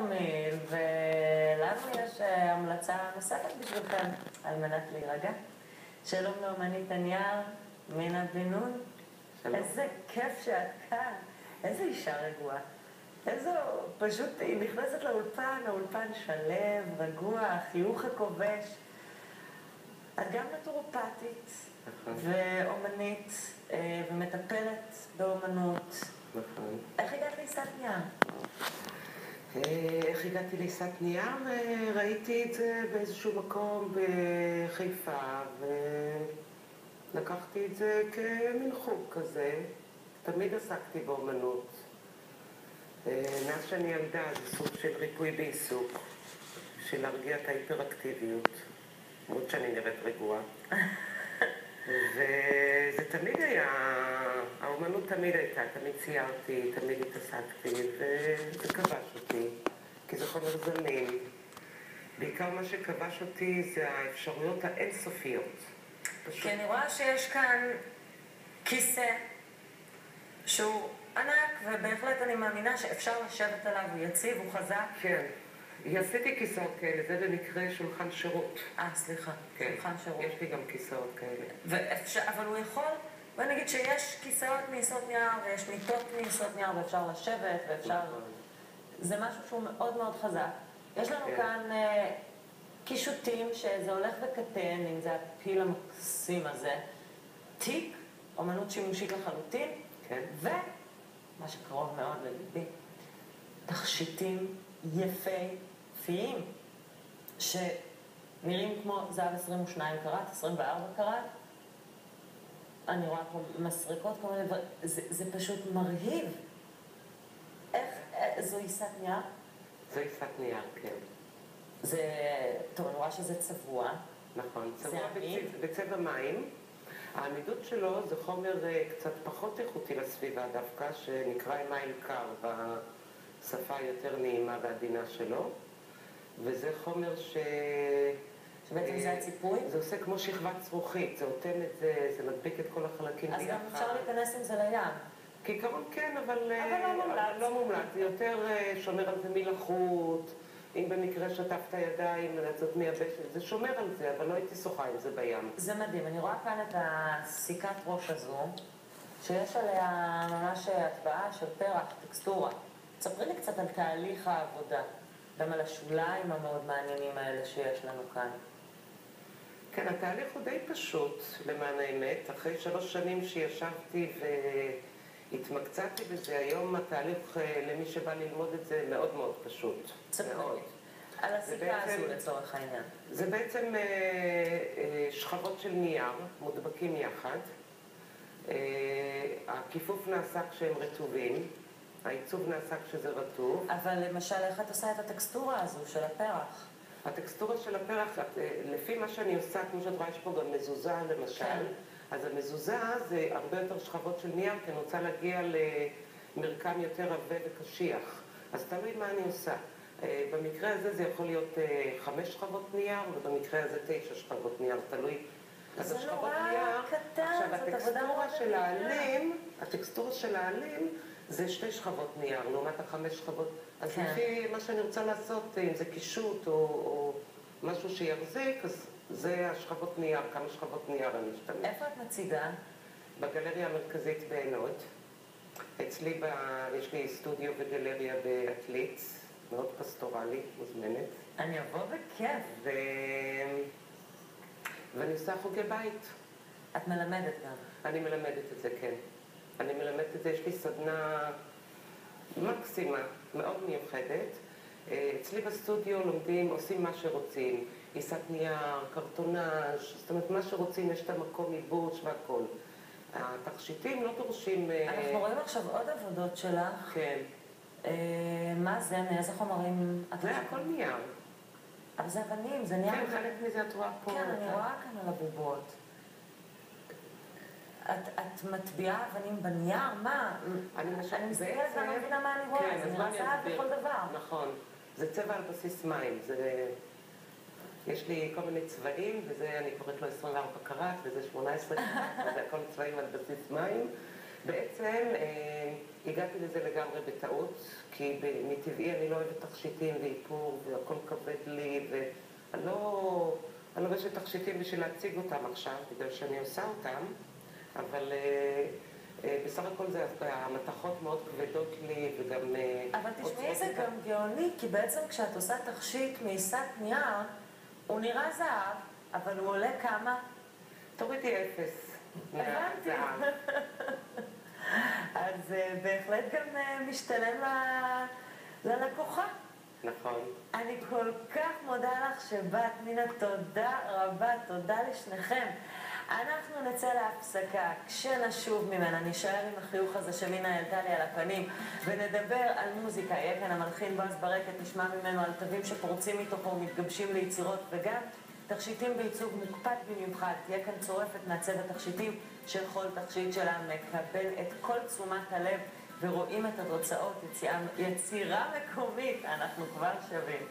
תרמיל, ולנו יש המלצה נוספת בשבילכם על מנת להירגע. שלום לאומנית הנייר, מינה בן נון. איזה כיף שאת כאן, איזה אישה רגועה. איזו, פשוט היא נכנסת לאולפן, האולפן שלב, רגוע, החיוך הכובש. את גם נטורופטית ואומנית ומטפלת באומנות. נכון. איך הגעת לעיסת נייר? איך הגעתי לעיסת נייר? ראיתי את זה באיזשהו מקום בחיפה ולקחתי את זה כמין חוג כזה. תמיד עסקתי באומנות. מאז שאני ילדה זה סוג של ריפוי בעיסוק, של להרגיע את ההיפראקטיביות, למרות שאני נראית רגועה. וזה תמיד היה, האומנות תמיד הייתה, תמיד ציירתי, תמיד התעסקתי, וזה כבש אותי, כי זה חומר זמין. בעיקר מה שכבש אותי זה האפשרויות האינסופיות. כי אני רואה שיש כאן כיסא שהוא ענק, ובהחלט אני מאמינה שאפשר לשבת עליו, הוא יציב, הוא חזק. כן. עשיתי כיסאות כאלה, זה במקרה שולחן שירות. סליחה, כן. שולחן שירות. יש לי גם כיסאות כאלה. אבל הוא יכול, בוא נגיד שיש כיסאות מעיסות נייר, ויש מיטות מעיסות נייר, ואפשר לשבת, ואפשר... זה משהו שהוא מאוד מאוד חזק. יש לנו כאן קישוטים שזה הולך וקטן, אם זה הפיל המקסים הזה. תיק, אומנות שימושית לחלוטין, כן. ומה שקרוב מאוד לליבי, תכשיטים יפהפיים, שנראים כמו זהב 22 קראט, 24 קראט. אני רואה פה מסריקות, זה פשוט מרהיב. איך, זו עיסת נייר? זו עיסת נייר, כן. זה, טוב, אני רואה שזה צבוע. נכון, צבוע בצבע מים. העמידות שלו זה חומר קצת פחות איכותי לסביבה דווקא, שנקרא מים קר בשפה יותר נעימה ועדינה שלו. וזה חומר שבעצם זה הציפוי? זה עושה כמו שכבת זרוחית, זה אוטם את זה, זה מדביק את כל החלקים ביחד. אז גם אפשר להיכנס עם זה לים. כעיקרון כן, אבל לא מומלץ. זה יותר שומר על זה מלחות. אם במקרה שטפת ידיים, זאת מייבשת, זה שומר על זה, אבל לא הייתי שוחה עם זה בים. זה מדהים. אני רואה כאן את הסיכת ראש הזו, שיש עליה ממש הטבעה של פרח, טקסטורה. תספרי לי קצת על תהליך העבודה, גם על השוליים המאוד מעניינים האלה שיש לנו כאן. כן, התהליך הוא די פשוט, למען האמת. אחרי 3 שנים שישבתי התמקצעתי בזה, היום התהליך למי שבא ללמוד את זה מאוד מאוד פשוט. מאוד. על הסיכה הזו לצורך העניין. זה בעצם שכבות של נייר, מודבקים יחד. הכיפוף נעשה כשהם רטובים, העיצוב נעשה כשזה רטוב. אבל למשל, איך את עושה את הטקסטורה הזו של הפרח? הטקסטורה של הפרח, לפי מה שאני עושה, כמו שאת רואה, יש פה גם מזוזה למשל. כן. אז המזוזה זה הרבה יותר שכבות של נייר, כי אני רוצה להגיע למרקם יותר עבה וקשיח. אז תלוי מה אני עושה. במקרה הזה זה יכול להיות 5 שכבות נייר, ובמקרה הזה 9 שכבות נייר, תלוי. זה נורא קטן, עכשיו, זאת עבודה מאוד הטקסטורה של העלים זה 2 שכבות נייר, לעומת 5 שכבות. אז לפי מה שאני רוצה לעשות, אם זה קישוט או משהו שיחזיק, אז זה השכבות נייר, כמה שכבות נייר אני אשתמש. איפה את מציגה? בגלריה המרכזית בעינות. אצלי יש לי סטודיו וגלריה בעתלית, מאוד פסטורלי, מוזמנת. אני אבוא בכיף. ואני עושה חוגי בית. את מלמדת גם? אני מלמדת את זה, כן. אני מלמדת את זה, יש לי סדנה מקסימה, מאוד מיוחדת. אצלי בסטודיו לומדים, עושים מה שרוצים. עיסת נייר, קרטונאז', זאת אומרת, מה שרוצים, יש את המקום ייבוש והכל. התכשיטים לא דורשים... אנחנו רואים עכשיו עוד עבודות שלך. כן. מה זה? מאיזה חומרים? זה הכל נייר. אבל זה אבנים, זה נייר. כן, חלק מזה את רואה פה. כן, אני רואה כאן על הבובות. את מטביעה אבנים בנייר? מה? אני מסתכלת ואני מבינה מה אני רואה. זה נראה צעד בכל דבר. נכון. זה צבע על בסיס מים. יש לי כל מיני צבעים, וזה אני קוראת לו 24 קראט, וזה 18 קראט, וזה הכל צבעים על בסיס מים. בעצם הגעתי לזה לגמרי בטעות, כי מטבעי אני לא אוהבת תכשיטים ואיפור והכל כבד לי, ואני לא לובשת תכשיטים בשביל להציג אותם עכשיו, בגלל שאני עושה אותם, אבל בסך הכל המתכות מאוד כבדות לי וגם... אבל תשמעי, זה גם גאוני, כי בעצם כשאת עושה תכשיט מעיסת נייר, הוא נראה זהב, אבל הוא עולה כמה? תורידי 0 מהזהב. אז בהחלט גם משתלם ללקוחה. נכון. אני כל כך מודה לך שבאת, נינה, תודה רבה, תודה לשניכם. אנחנו נצא להפסקה, כשנשוב ממנה, נשאר עם החיוך הזה שמינה העלתה לי על הפנים, ונדבר על מוזיקה. יהיה כאן המלחין בועז ברקת, נשמע ממנו על תווים שפורצים מתוכו ומתגבשים ליצירות, וגם תכשיטים בעיצוב מוקפד במיוחד. תהיה כאן צורפת מעצב התכשיטים, שכל תכשיט שלה מקבל את כל תשומת הלב, ורואים את התוצאות, יצירה מקומית. אנחנו כבר שווים.